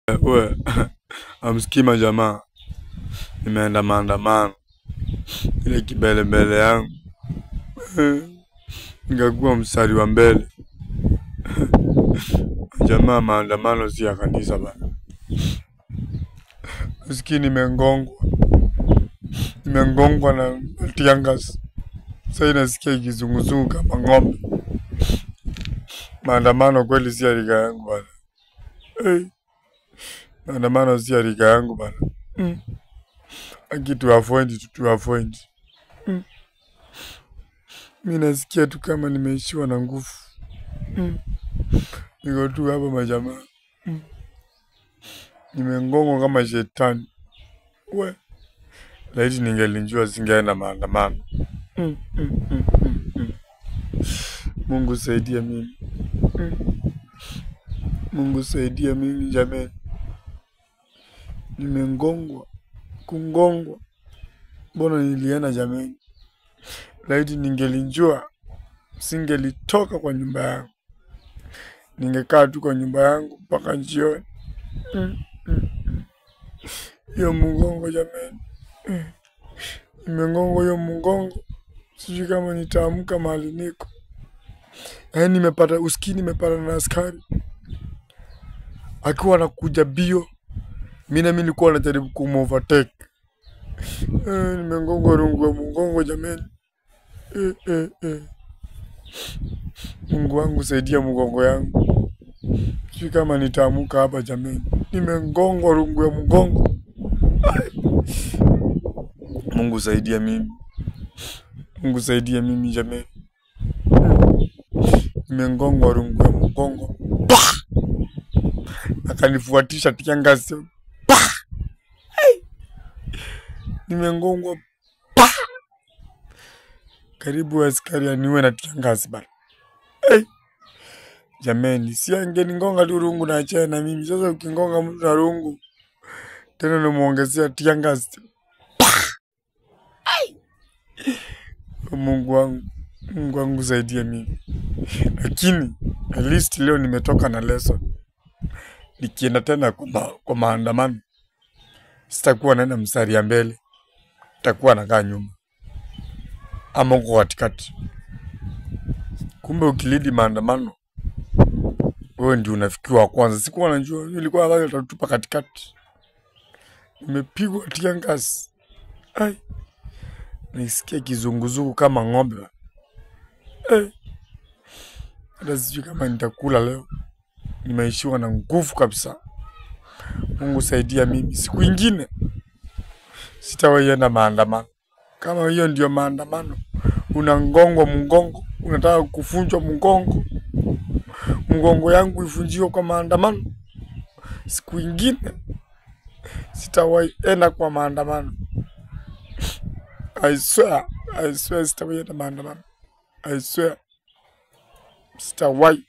We, amsikima jamaa. Nimeenda maandamano. Ile kibele mbele yangu. Nikakuwa mstari wa mbele. Jamaa, maandamano si ya kanisa bana. Maskini nimengongwa. Nimengongwa na tiangas. Sasa nasikia ikizunguzungu kama ng'ombe. Maandamano kweli si ya rika yangu bana. Maandamano si ya rika yangu bana. Akitu afoindi. Mimi nasikia tu kama nimeishiwa na nguvu. Niko tu hapa majamaa. Nimengongwa kama shetani. We, laiti ningelinjua singeenda maandamano. Mungu saidia mimi. Mungu saidia mimi jamani. Nimengongwa. Kungongwa. Mbona nilienda jamani? Laiti ningelinjua singelitoka kwa nyumba yangu. Ningekaa tu kwa nyumba yangu mpaka jioni. Yo mgongo jamani. Nimengongwa yo mgongo. Sijui kama nitaamka mahali niko. Nimepata nimepata na askari. Akiwa anakuja bio. Mimi nilikuwa najaribu kumovertake. Nimengongwa rungu wa mgongo jamani. Mungu wangu saidia mgongo yangu. Sijui kama nitaamka hapa jamani. Nimengongwa rungu ya mgongo. Mungu saidia mimi. Mungu saidia mimi jamani. Nimengongwa rungu ya mgongo. Akanifuatisha tiangasi. Nimengongwa. Karibu askari aniwe na tiangasi bana. Jamani, si angenigonga tu rungu na achana na mimi. Sasa ukingonga mtu na rungu tena unamuongezea tiangasi. Mungu wangu saidia mimi. Lakini at least leo nimetoka na lesson. Nikienda tena kwa maandamano, sitakuwa naenda mstari ya mbele. Nitakuwa nakaa nyuma. Ama uko katikati. Kumbe ukilidi maandamano, wewe ndio unafikiwa wa kwanza. Sikuwa najua, nilikuwa nadhani utatupa katikati. Nimepigwa tiangasi. Nisikia kizunguzungu kama ng'ombe. Hata sijui kama nitakula leo. Nimeishiwa na nguvu kabisa. Mungu saidia mimi. Siku ingine sitawahi enda maandamano. Kama hiyo ndio maandamano, unangongwa mgongo, unataka kufunjwa mgongo. Mgongo yangu ifunjiwe kwa maandamano. Siku ingine sitawahi enda kwa maandamano. I swear sitawahi enda maandamano. I swear sitawahi.